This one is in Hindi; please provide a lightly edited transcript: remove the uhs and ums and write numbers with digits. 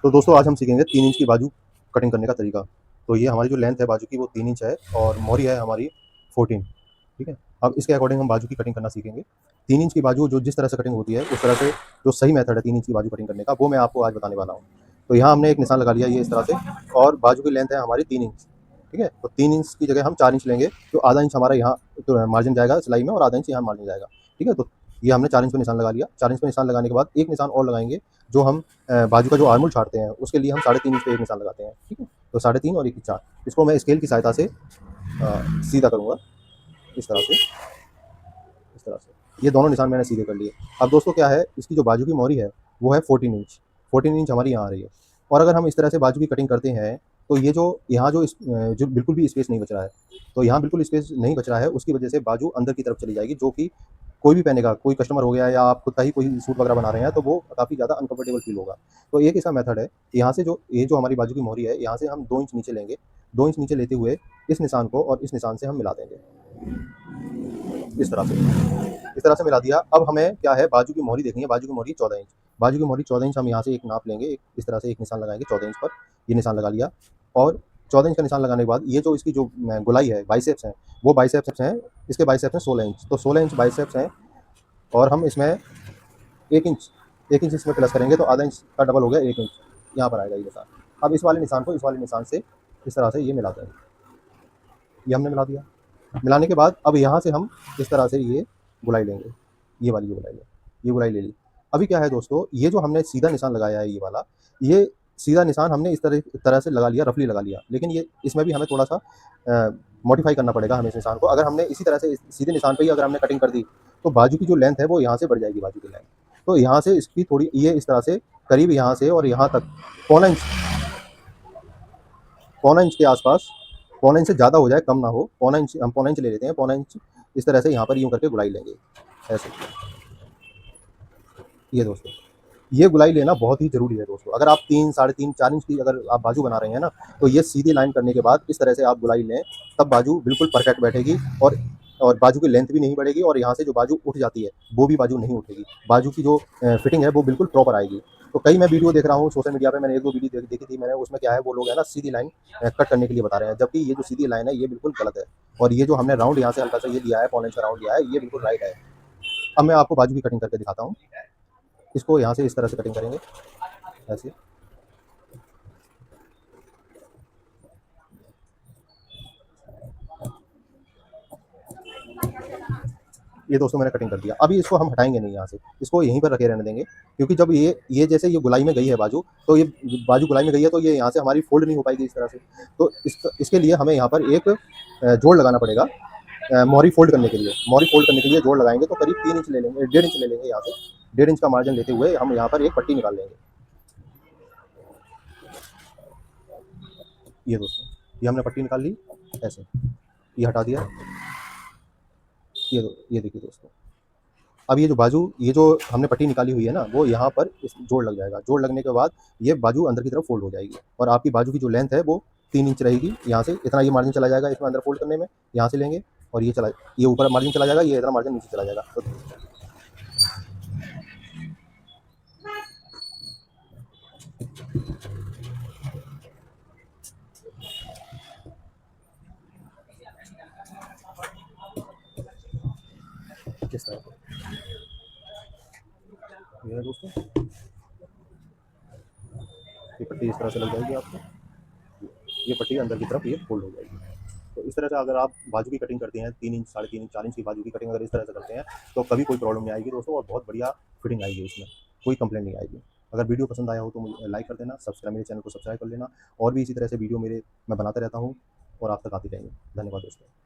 तो दोस्तों आज हम सीखेंगे 3 इंच की बाजू कटिंग करने का तरीका। तो ये हमारी जो लेंथ है बाजू की वो 3 इंच है और मोहरी है हमारी 14, ठीक है? अब इसके अकॉर्डिंग हम बाजू की कटिंग करना सीखेंगे। 3 इंच की बाजू जो जिस तरह से कटिंग होती है उस तरह से जो सही मेथड है 3 इंच की बाजू कटिंग करने का वो मैं आपको आज बताने वाला हूँ। तो यहाँ हमने एक निशान लगा लिया ये इस तरह से और बाजू की लेंथ है हमारी 3 इंच, ठीक है? तो 3 इंच की जगह हम 4 इंच लेंगे, तो आधा इंच हमारा यहाँ तो मार्जिन जाएगा सिलाई में और आधा इंच यहाँ मार्जिन जाएगा, ठीक है? तो ये हमने 4 इंच पे निशान लगा लिया। 4 इंच पे निशान लगाने के बाद एक निशान और लगाएँगे जो हम बाजू का जो आर्मोल छाड़ते हैं उसके लिए हम 3.5 इंच पे एक निशान लगाते हैं, ठीक है? तो 3.5 और 1 की 4 इसको मैं स्केल की सहायता से सीधा करूँगा इस तरह से, इस तरह से। ये दोनों निशान मैंने सीधे कर लिए। अब दोस्तों क्या है इसकी जो बाजू की मोहरी है वो है 14 इंच, 14 इंच हमारी यहाँ आ रही है। और अगर हम इस तरह से बाजू की कटिंग करते हैं तो ये जो यहाँ जो बिल्कुल भी स्पेस नहीं बच रहा है, तो यहाँ बिल्कुल स्पेस नहीं बच रहा है उसकी वजह से बाजू अंदर की तरफ चली जाएगी जो कि कोई भी पहनेगा, कोई कस्टमर हो गया या आप खुद का ही कोई सूट वगैरह बना रहे हैं तो वो काफ़ी ज़्यादा अनकंफर्टेबल फील होगा। तो एक इसका मेथड है, यहाँ से जो ये जो हमारी बाजू की मोहरी है यहाँ से हम 2 इंच नीचे लेंगे, 2 इंच नीचे लेते हुए इस निशान को और इस निशान से हम मिला देंगे, इस तरह से। इस तरह से मिला दिया। अब हमें क्या है बाजू की मोहरी देखनी है, बाजू की मोहरी 14 इंच। बाजू की मोहरी 14 इंच हम यहाँ से एक नाप लेंगे, एक इस तरह से एक निशान लगाएँगे 14 इंच पर, ये निशान लगा लिया और 14 इंच का निशान लगाने के बाद ये जो इसकी जो गोलाई है, बाइसेप्स हैं, वो बाइसेप्स हैं, इसके बाइसेप्स हैं 16 इंच। तो 16 इंच बाइसेप्स हैं और हम इसमें 1 इंच 1 इंच इसमें प्लस करेंगे तो आधा इंच का डबल हो गया 1 इंच, यहाँ पर आएगा ये निशान। अब इस वाले निशान को इस वाले निशान से इस तरह से ये मिला देंगे, ये हमने मिला दिया। मिलाने के बाद अब यहाँ से हम इस तरह से ये गुलाई लेंगे, ये वाली जो गुलाई है, ये गुलाई ले ली। अभी क्या है दोस्तों, ये जो हमने सीधा निशान लगाया है ये वाला, ये सीधा निशान हमने इस तरह से लगा लिया, रफली लगा लिया। लेकिन ये इसमें भी हमें थोड़ा-सा मॉडिफ़ाई करना पड़ेगा हमें इस निशान को। अगर हमने इसी तरह से सीधे निशान पे ही अगर हमने कटिंग कर दी, तो बाजू की जो लेंथ है वो यहाँ से बढ़ जाएगी बाजू की लेंथ। तो यहाँ से इसकी थोड़ी ये इस तरह से करीब यहाँ से और यहाँ तक पौना इंच, पौना इंच के आसपास, पौना इंच से ज़्यादा हो जाए, कम ना हो, पौना इंच हम पौना इंच ले लेते हैं, पौना इंच इस तरह से यहाँ पर यूँ करके गुलाई लेंगे, ऐसे। ये दोस्तों, ये गुलाई लेना बहुत ही ज़रूरी है दोस्तों। अगर आप 3, साढ़े 3, 4 इंच की अगर आप बाजू बना रहे हैं ना, तो ये सीधी लाइन करने के बाद इस तरह से आप गुलाई लें, तब बाजू बिल्कुल परफेक्ट बैठेगी और बाजू की लेंथ भी नहीं बढ़ेगी और यहाँ से जो बाजू उठ जाती है, वो भी बाजू नहीं उठेगी। बाजू की जो फिटिंग है वो बिल्कुल प्रॉपर आएगी। तो कई मैं वीडियो देख रहा हूँ सोशल मीडिया पे, मैंने 1-2 वीडियो देखी थी मैंने, उसमें क्या है वो लोग है ना सीधी लाइन कट करने के लिए बता रहे हैं, जबकि ये जो सीधी लाइन है ये बिल्कुल गलत है। और ये जो हमने राउंड यहाँ से हल्का-सा ये लिया है, पौने इंच का राउंड लिया है, ये बिल्कुल राइट है। अब मैं आपको बाजू की कटिंग करके दिखाता हूँ। इसको यहाँ से इस तरह से कटिंग करेंगे, ऐसे। ये दोस्तों मैंने कटिंग कर दिया। अभी इसको हम हटाएँगे नहीं यहाँ से, इसको यहीं पर रखे रहने देंगे, क्योंकि जब ये जैसे ये गोलाई में गई है बाजू, तो ये बाजू गोलाई में गई है तो ये यहाँ से हमारी फ़ोल्ड नहीं हो पाएगी इस तरह से। तो इसके लिए हमें यहाँ पर एक जोड़ लगाना पड़ेगा, मोहरी फ़ोल्ड करने के लिए। मोहरी फ़ोल्ड करने के लिए जोड़ लगाएँगे तो करीब 3 इंच ले लेंगे, 1.5 इंच ले लेंगे यहाँ से। 1.5 इंच का मार्जिन लेते हुए हम यहाँ पर एक पट्टी निकाल लेंगे। ये दोस्तों, ये हमने पट्टी निकाल ली, ऐसे। ये हटा दिया, ये देखिए दोस्तों। अब ये जो हमने पट्टी निकाली हुई है ना, वो यहाँ पर इस जोड़ लग जाएगा। जोड़ लगने के बाद ये बाजू अंदर की तरफ फ़ोल्ड हो जाएगी और आपकी बाजू की जो लेंथ है वो 3 इंच रहेगी। यहाँ से इतना ये मार्जिन चला जाएगा इसमें अंदर फ़ोल्ड करने में, यहाँ से लेंगे और ये ऊपर मार्जिन चला जाएगा, ये इतना मार्जिन नीचे चला जाएगा। तो किस तरह से, ये है दोस्तों, ये पट्टी इस तरह से लग जाएगी आपको। ये पट्टी अंदर की तरफ ये फ़ोल्ड हो जाएगी। तो इस तरह से अगर आप बाजू की कटिंग करते हैं 3 इंच, साढ़े 3 इंच, 4 इंच की बाजू की कटिंग अगर इस तरह से करते हैं, तो कभी कोई प्रॉब्लम नहीं आएगी दोस्तों और बहुत बढ़िया फिटिंग आएगी इसमें, कोई कंप्लेंट नहीं आएगी। अगर वीडियो पसंद आया हो तो मुझे लाइक कर देना, मेरे चैनल को सब्सक्राइब कर लेना और भी इसी तरह से वीडियो मैं बनाता रहता हूँ और आप तक आती रहेंगी। धन्यवाद दोस्तों।